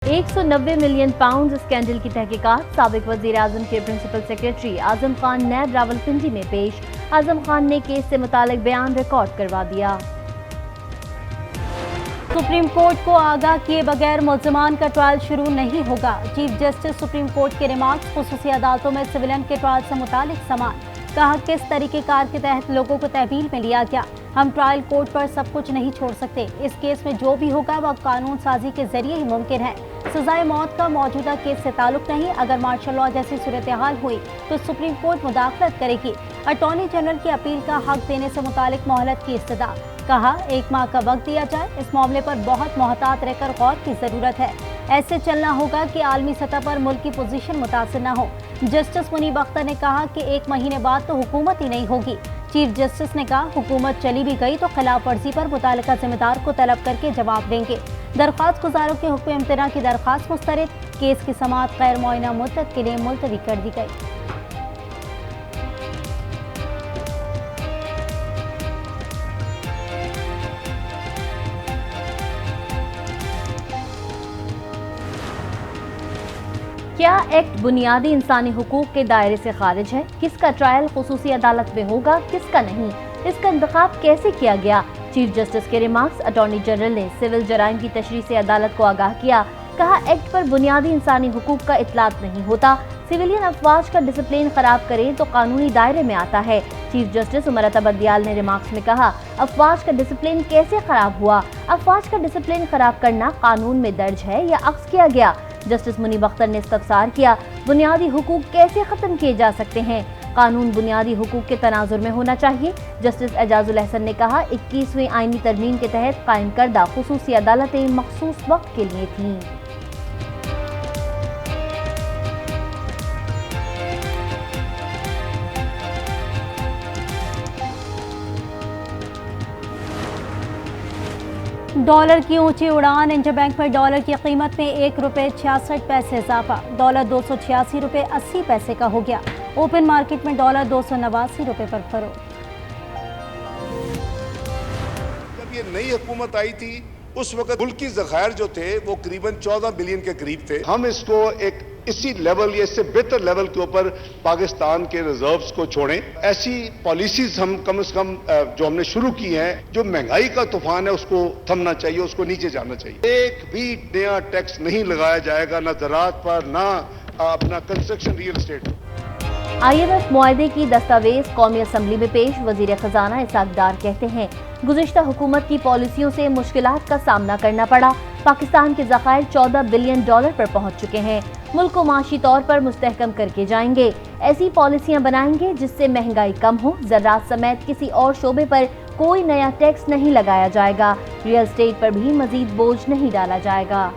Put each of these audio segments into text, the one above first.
190 million pound scandal की तहकीकात। साबिक वजीर आजम के प्रिंसिपल सेक्रेटरी आजम खान नैब रावलपिंडी में पेश। आजम खान ने केस से मुतालिक बयान रिकॉर्ड करवा दिया। सुप्रीम कोर्ट को आगाह किए बगैर मुल्ज़िमान का ट्रायल शुरू नहीं होगा। चीफ जस्टिस सुप्रीम कोर्ट के रिमार्क्स। खुसूसी अदालतों में सिविलियन के ट्रायल से मुतालिक समान। कहा, किस तरीकेकार के तहत लोगों को तहवील में लिया गया। हम ट्रायल कोर्ट पर सब कुछ नहीं छोड़ सकते। इस केस में जो भी होगा वह कानून साजी के जरिए ही मुमकिन है। सजाए मौत का मौजूदा केस से ताल्लुक नहीं। अगर मार्शल लॉ जैसी सूरत हाल हुई तो सुप्रीम कोर्ट मुदाखलत करेगी। अटॉर्नी जनरल की अपील का हक देने से मुतालिक मोहलत की इस्तदा। कहा, 1 माह का वक्त दिया जाए। इस मामले पर बहुत मोहतात रहकर गौर की जरूरत है। ऐसे चलना होगा कि आलमी सतह पर मुल्क की पोजीशन मुतासिर न हो। जस्टिस मुनीब अख्तर ने कहा कि 1 महीने बाद तो हुकूमत ही नहीं होगी। चीफ जस्टिस ने कहा, हुकूमत चली भी गई तो खिलाफ वर्जी पर मुतालिका जिम्मेदार को तलब करके जवाब देंगे। दरख्वास्त गुजारों के हुक्म इम्तना की दरख्वास्त मुस्तरद। केस की समाअत गैर मुअय्यना मुद्दत के लिए मुलतवी कर दी गई। क्या एक्ट बुनियादी इंसानी हुकूक के दायरे से खारिज है? किसका ट्रायल खुसूसी अदालत में होगा, किसका नहीं? इसका इंतखाब कैसे किया गया? चीफ जस्टिस के रिमार्क्स। अटॉर्नी जनरल ने सिविल जराइम की तशरीह से अदालत को आगाह किया। कहा, एक्ट पर बुनियादी इंसानी हुकूक का इतलात नहीं होता। सिविलियन अफवाज का डिसिप्लिन खराब करें तो कानूनी दायरे में आता है। चीफ जस्टिस उमर अता बंदियाल ने रिमार्क्स में कहा, अफवाज का डिसिप्लिन कैसे खराब हुआ? अफवाज का डिसिप्लिन खराब करना कानून में दर्ज है या अक्स किया गया? जस्टिस मुनीब अख्तर ने इस्तफसार किया, बुनियादी हुकूक कैसे खत्म किए जा सकते हैं? कानून बुनियादी हुकूक के तनाजुर में होना चाहिए। जस्टिस एजाजुल अहसन ने कहा, 21वीं आईनी तरमीम के तहत कायम करदा खुसूसी अदालतें मखसूस वक्त के लिए थीं। डॉलर की ऊंची उड़ान। इंटरबैंक में डॉलर की कीमत में 1 रुपये 66 पैसे इजाफा। डॉलर 286 रुपये 80 पैसे का हो गया। ओपन मार्केट में डॉलर 289 रुपये पर फरोख्त। जब ये नई हुकूमत आई थी उस वक्त मुल्क की ज़खायर जो थे वो करीबन 14 बिलियन के करीब थे। हम इसको एक इसी लेवल या इससे बेहतर लेवल के ऊपर पाकिस्तान के रिजर्व्स को छोड़ें। ऐसी पॉलिसीज हम कम से कम जो हमने शुरू की हैं, जो महंगाई का तूफान है उसको थमना चाहिए, उसको नीचे जाना चाहिए। एक भी नया टैक्स नहीं लगाया जाएगा, ना ज़राअत पर, ना अपना कंस्ट्रक्शन रियल एस्टेट। IMF मुआहदे की दस्तावेज कौमी असम्बली में पेश। वजीर खजाना इसाक डार कहते हैं, गुज़िश्ता हुकूमत की पॉलिसियों से मुश्किलात का सामना करना पड़ा। पाकिस्तान के ज़खायर 14 बिलियन डॉलर पर पहुंच चुके हैं। मुल्क को माशी तौर पर मुस्तहकम करके जाएंगे। ऐसी पॉलिसियां बनाएंगे जिससे महंगाई कम हो। ज़राअत समेत किसी और शोबे पर कोई नया टैक्स नहीं लगाया जाएगा। रियल एस्टेट पर भी मजीद बोझ नहीं डाला जाएगा।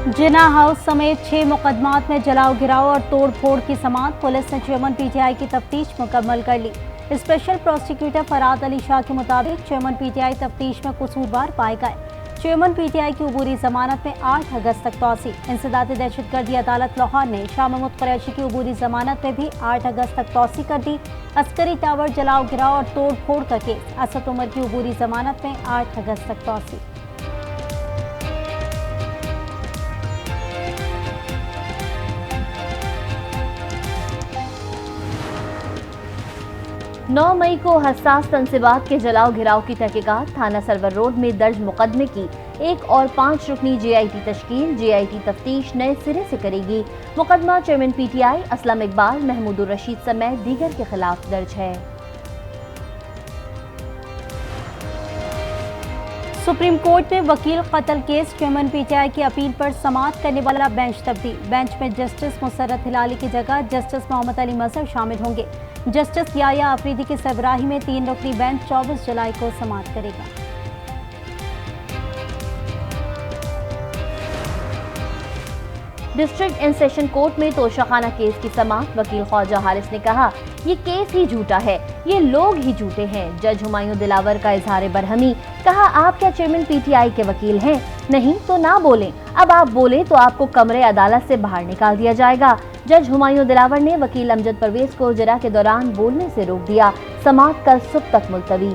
जिना हाउस समेत 6 मुकदमात में जलाओ गिराओ और तोड़ फोड़ की समाअत। पुलिस ने चेयरमैन PTI की तफ्तीश मुकम्मल कर ली। स्पेशल प्रोसिक्यूटर फराद अली शाह के मुताबिक चेयरमैन PTI तफ्तीश में कसूरवार पाए गए। चेयरमैन PTI की अबूरी जमानत में 8 अगस्त तक तौसी। इंसदाद दहशतगर्दी अदालत लाहौर ने शाह महमूद कुरैशी की अबूरी जमानत में भी 8 अगस्त तक तौसी कर दी। अस्करी टावर जलाओ गिराओ और तोड़ फोड़ का केस। असद उमर की अबूरी जमानत में 8 अगस्त तक तौसी। नौ मई को हसास तनसीबात के जलाओ घिराव की तहकीकात। थाना सरवर रोड में दर्ज मुकदमे की 1 और 5 रुकनी JIT तश्कील। JIT तफ्तीश नए सिरे से करेगी। मुकदमा चेयरमैन PTI असलम इकबाल, महमूदुर रशीद समेत दीगर के खिलाफ दर्ज है। सुप्रीम कोर्ट में वकील कत्ल केस। चेयरमैन PTI की अपील पर समाअत करने वाला बेंच तब्दील। बेंच में जस्टिस मुसर्रत हिलाली की जगह जस्टिस मोहम्मद अली मजहर शामिल होंगे। जस्टिस याया आफरीदी की सरबराही में 3 रुकनी बेंच 24 जुलाई को समाअत करेगा। डिस्ट्रिक्ट एंड सेशन कोर्ट में तोशाखाना केस की समाअत। वकील ख्वाजा हारिस ने कहा, ये केस ही झूठा है, ये लोग ही झूठे हैं। जज हुमायूं दिलावर का इजहार बरहमी। कहा, आप क्या चेयरमैन PTI के वकील हैं? नहीं तो ना बोलें। अब आप बोले तो आपको कमरे अदालत से बाहर निकाल दिया जाएगा। जज हुमायूं दिलावर ने वकील अमजद परवेज को जरा के दौरान बोलने से रोक दिया। समाअत कल सुबह तक मुलतवी।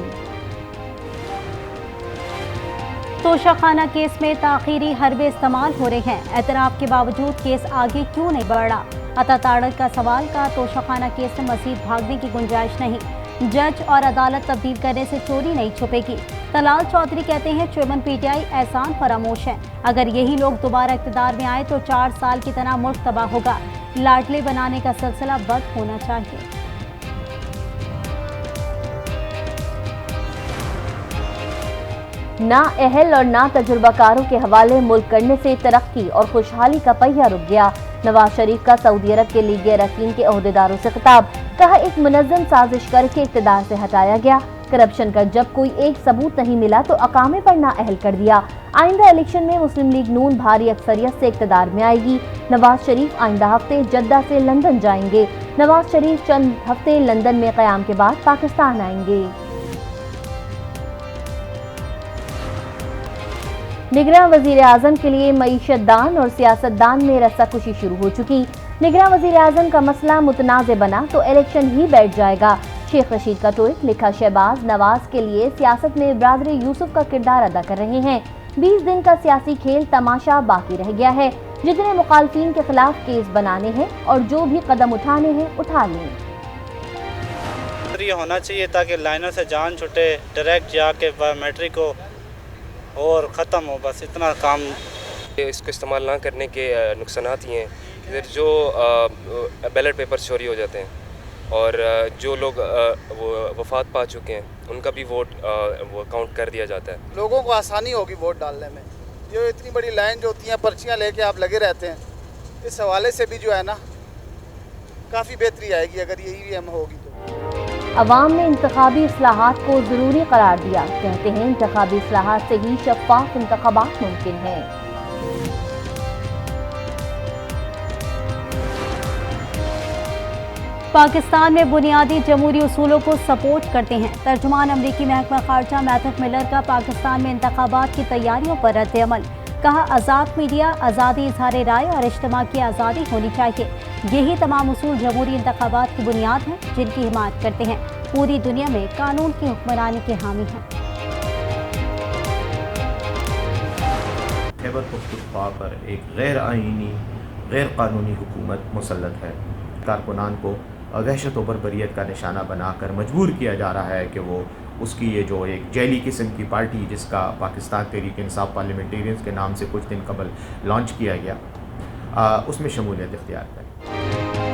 तोशाखाना केस में ताखीरी हरबे इस्तेमाल हो रहे हैं। एतराफ़ के बावजूद केस आगे क्यों नहीं बढ़ रहा? अता ताड़क का सवाल का तोशाखाना केस से मजीद भागने की गुंजाइश नहीं। जज और अदालत तब्दील करने से चोरी नहीं छुपेगी। तलाल चौधरी कहते हैं चेयरमैन पीटीआई एहसान फरामोश है। अगर यही लोग दोबारा इक़्तिदार में आए तो 4 साल की तरह मुल्क तबाह होगा। लाडले बनाने का सिलसिला बंद होना चाहिए। ना अहल और ना तजुर्बाकारों के हवाले मुल्क करने से तरक्की और खुशहाली का पहिया रुक गया। नवाज शरीफ का सऊदी अरब के लीग अरकान के ओहदेदारों से खिताब। कहा एक मुनज़्ज़म साजिश करके इक़्तिदार से हटाया गया। करप्शन का जब कोई एक सबूत नहीं मिला तो अकामे पर ना अहल कर दिया। आइंदा इलेक्शन में मुस्लिम लीग नून भारी अक्सरियत से इक़्तिदार में आएगी। नवाज शरीफ आइंदा हफ्ते जद्दा से लंदन जाएंगे। नवाज शरीफ चंद हफ्ते लंदन में क़याम के बाद पाकिस्तान आएंगे। निगरान वज़ीर आज़म के लिए मईशत दान और सियासतदान में रस्साकुशी शुरू हो चुकी। निगरान वज़ीर आज़म का मसला मुतनाज़ बना तो इलेक्शन ही बैठ जाएगा। शेख रशीद का ट्वीट लिखा। शहबाज नवाज के लिए सियासत में बरादर यूसुफ का किरदार अदा कर रहे हैं। 20 दिन का सियासी खेल तमाशा बाकी रह गया है। जितने मुखालफिन के खिलाफ केस बनाने हैं और जो भी कदम उठाने हैं उठा लें। ये होना चाहिए ताकि लाइनों से जान छुटे, डायरेक्ट जाके बायोमेट्रिक हो और ख़त्म हो, बस इतना काम। इसको इस्तेमाल ना करने के नुकसानात ये हैं कि जो बैलेट पेपर चोरी हो जाते हैं और जो लोग वो वफात पा चुके हैं उनका भी वोट वो काउंट कर दिया जाता है। लोगों को आसानी होगी वोट डालने में। ये इतनी बड़ी लाइन जो होती है, पर्चियाँ लेके आप लगे रहते हैं, इस हवाले से भी जो है ना काफ़ी बेहतरी आएगी अगर ये ईवीएम होगी तो। अवाम ने इंतखाबी इस्लाहात को जरूरी करार दिया। कहते हैं इंतखाबी इस्लाहात से ही शफ़ाफ इंतखाबात मुमकिन है। पाकिस्तान में बुनियादी जमहूरी उसूलों को सपोर्ट करते हैं। तर्जुमान अमरीकी महकमा खारजा मैथ्यू मिलर का पाकिस्तान में इंतखाबात की तैयारियों पर रद्द अमल। कहा आज़ाद मीडिया, आज़ादी इज़हार राय और इज्तिमा की आज़ादी होनी चाहिए। यही तमाम उसूल जमहूरी इंतखाबात की बुनियाद हैं जिनकी हिमायत करते हैं। पूरी दुनिया में कानून की हुक्मरानी के हामी हैं। खैबर पख्तूनख्वा पर एक गैर आईनी गैर कानूनी हुकूमत मुसल्लत है। कारकुनान को वहशत और बर्बरियत का निशाना बनाकर मजबूर किया जा रहा है कि वो उसकी ये जो एक जैली किस्म की पार्टी जिसका पाकिस्तान तहरीक इंसाफ पार्लियामेंटेरियंस के नाम से कुछ दिन कबल लॉन्च किया गया, उसमें शमूलियत इख्तियार करें।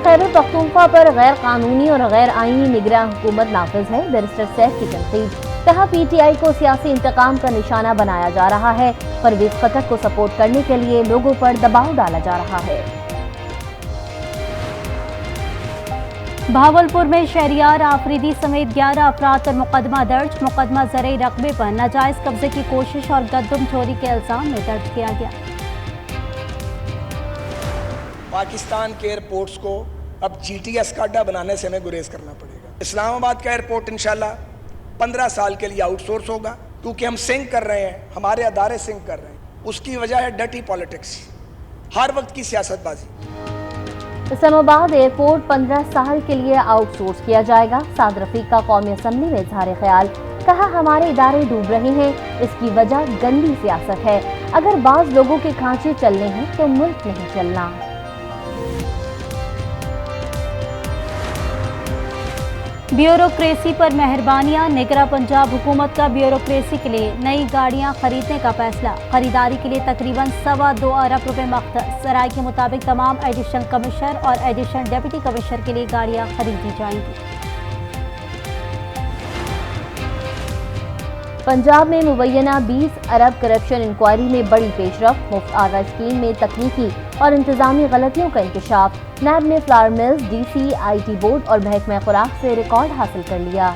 खैबर पख्तूनख्वा पर गैर कानूनी और गैर आईनी निगरान हुकूमत नाफिज है। बैरिस्टर सैफ की तनकीद। कहा पीटीआई को सियासी इंतकाम का निशाना बनाया जा रहा है। परवेज खटक को सपोर्ट करने के लिए लोगों पर दबाव डाला जा रहा है। भावलपुर में शहरियार आफरीदी समेत 11 अफराद पर मुकदमा दर्ज। मुकदमा ज़रई रकबे पर नाजायज कब्जे की कोशिश और गद्दम चोरी के इल्जाम में दर्ज किया गया। पाकिस्तान के एयरपोर्ट्स को अब GTS का अड्डा बनाने से हमें गुरेज करना पड़ेगा। इस्लामाबाद का एयरपोर्ट इंशाल्लाह 15 साल के लिए आउटसोर्स होगा, क्योंकि हम सिंक कर रहे हैं, हमारे अदारे सिंक कर रहे हैं। उसकी वजह है डर्टी पॉलिटिक्स, हर वक्त की सियासतबाजी। इस्लामाबाद एयरपोर्ट 15 साल के लिए आउटसोर्स किया जाएगा। साद रफीक का कौमी असम्बली में इजहार ख्याल। कहा हमारे इदारे डूब रहे हैं, इसकी वजह गंदी सियासत है। अगर बाज लोगों के खांचे चलने हैं तो मुल्क नहीं चलना। ब्यूरोक्रेसी पर मेहरबानियां। निगरां पंजाब हुकूमत का ब्यूरोक्रेसी के लिए नई गाड़ियां खरीदने का फैसला। खरीदारी के लिए तकरीबन 2.25 अरब रुपए मख्तस। सराय के मुताबिक तमाम एडिशनल कमिश्नर और एडिशनल डिप्टी कमिश्नर के लिए गाड़ियां खरीदी जाएंगी। पंजाब में मुबैना 20 अरब करप्शन इंक्वायरी में बड़ी पेशरफ। मुफ्त आवाज स्कीम में तकनीकी और इंतजामी गलतियों का इंकशाफ। नैब ने flower mills, DC, IT board और महकमा खुराक से रिकॉर्ड हासिल कर लिया।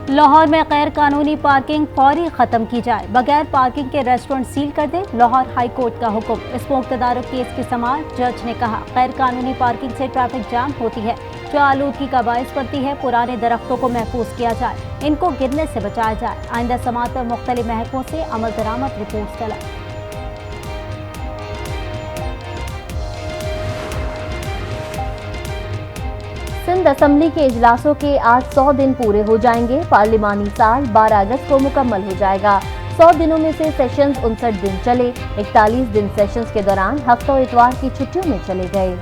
लाहौर में गैर कानूनी पार्किंग फौरी खत्म की जाए। बगैर पार्किंग के रेस्टोरेंट सील कर दे। लाहौर हाई कोर्ट का हुक्म। इस मुक़्तदार केस की समाअत। जज ने कहा गैर कानूनी पार्किंग से ट्रैफिक जाम होती है जो आलूदगी का बायस बनती है। पुराने दरख्तों को महफूज किया जाए, इनको गिरने से बचाया जाए। आइंदा समाअत पर मुख्तलिफ महकमों से अमल दरामद रिपोर्ट तलब। सिंध असम्बली के इजलासों के आज 100 दिन पूरे हो जाएंगे। पार्लिमानी साल 12 अगस्त को मुकम्मल हो जाएगा। 100 दिनों में से सेशंस 59 दिन चले। 41 दिन सेशंस के दौरान हफ्ता और इतवार की छुट्टियों में चले गए।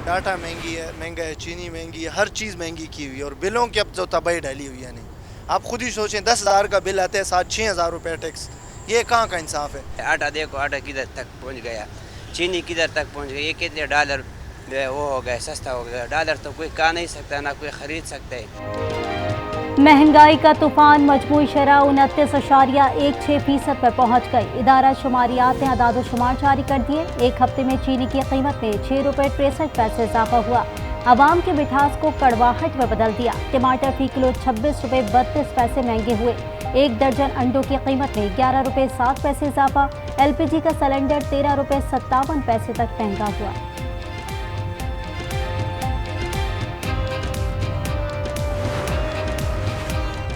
डाटा महंगी है, महंगा है, चीनी महंगी है, हर चीज़ महंगी की हुई है और बिलों की अब जो तबाही डाली हुई है। नहीं, आप खुद ही सोचें, 10,000 का बिल आता है, 7-6,000 रुपये टैक्स। ये कहाँ का इंसाफ है? आटा देखो, आटा किधर तक पहुंच गया, चीनी किधर तक पहुंच गई। ये कितने डॉलर वो हो गया, सस्ता हो गया। डॉलर तो कोई खा नहीं सकता, ना कोई ख़रीद सकता है। महंगाई का तूफान मजमूई शरह 29.16% पर पहुँच गई। इदारा शुमारियात ने आदाद-ओ-शुमार जारी कर दिए। एक हफ्ते में चीनी की कीमत में 6 रुपये 63 पैसे इजाफा हुआ। आवाम के मिठास को कड़वाहट में बदल दिया। टमाटर फी किलो 26 रुपये 32 पैसे महंगे हुए। एक दर्जन अंडों की कीमत में 11 रुपये 7 पैसे इजाफा। LPG का सिलेंडर 13 रुपये 57 पैसे तक महंगा हुआ।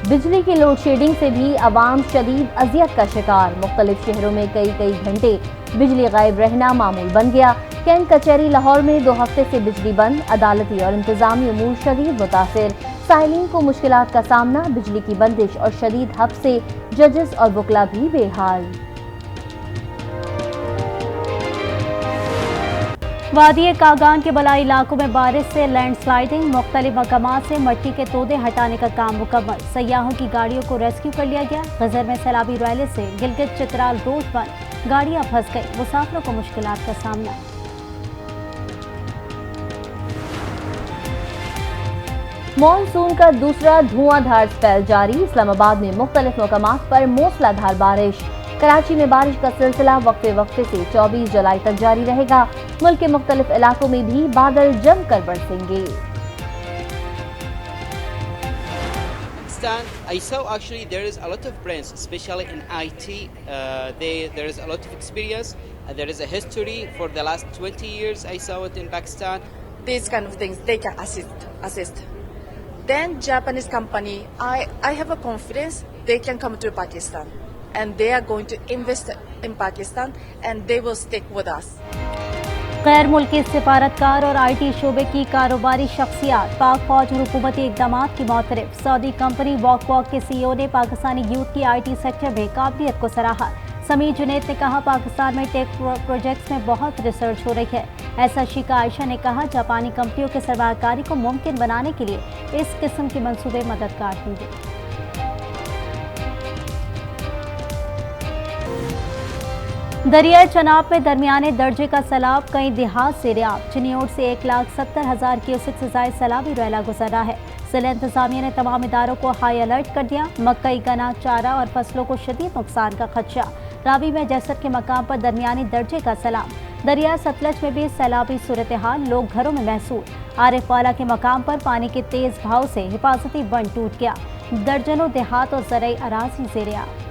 बिजली की लोड शेडिंग से भी आवाम शदीद अजियत का शिकार। मुख्तलिफ शहरों में कई घंटे बिजली गायब रहना मामूल बन गया। कैंट कचहरी लाहौर में 2 हफ्ते से बिजली बंद। अदालती और इंतजामी अमूर शदीद मुतासिर। साइलिन को मुश्किलात का सामना। बिजली की बंदिश और शदीद हफ्स से जजेस और वकला भी बेहाल। वादी कागान के बलाई इलाकों में बारिश से लैंडस्लाइडिंग। मुख्तलिफ मकामात से मिट्टी के तोदे हटाने का काम मुकम्मल। सयाहों की गाड़ियों को रेस्क्यू कर लिया गया। गजर में सैलाबी रैली से गिलगित चित्राल रोड बंद। गाड़ियां फंस गई। मुसाफिरों को मुश्किलात का सामना। मॉनसून का दूसरा धुआंधार स्पेल जारी। इस्लामाबाद में मुख्तलिफ मकामात पर मूसलाधार बारिश। कराची में बारिश का सिलसिला वक्फे से 24 जुलाई तक जारी रहेगा। मुल्क के मुख्तलिफ इलाकों में भी बादल जमकर बरसेंगे। I saw actually there is a lot of brands, especially in IT. There is a lot of experience. There is a history for the last 20 years. I saw it in Pakistan. These kind of things they can assist. Then Japanese company, I have a confidence they can come to Pakistan and they are going to invest in Pakistan and they will stick with us. गैर मुल्की सिफारतकार और IT शोबे की कारोबारी शख्सियात पाक फौज और हुकूमती इक़दामात की मौतरफ। सऊदी कंपनी वॉक के CEO ने पाकिस्तानी यूथ की IT सेक्टर में काबिलियत को सराहा। समीर जुनैद ने कहा, पाकिस्तान में टेक प्रोजेक्ट्स में बहुत रिसर्च हो रही है। ऐसा शिका आयशा ने कहा, जापानी कंपनियों के सरमायाकारी को मुमकिन बनाने के लिए इस किस्म के मंसूबे मददगार होंगे। दरियाए चनाब में दरमियाने दर्जे का सैलाब कई देहात से रियाब। चिन्योट से 1,70,000 क्यूसेक से ज़ायद सैलाबी रैला गुजर रहा है। जिला इंतजामिया ने तमाम इदारों को हाई अलर्ट कर दिया। मकई, गन्ना, चारा और फसलों को शदीद नुकसान का खदशा। रावी में जैसर के मकाम पर दरमियानी दर्जे का सैलाब। दरिया सतलज में भी सैलाबी सूरत हाल, लोग घरों में महसूस। आरिफ वाला के मकाम पर पानी के तेज बहाव से हिफाजती बंद टूट गया। दर्जनों देहात और ज़रई अराज़ी ज़ेर-ए-आब।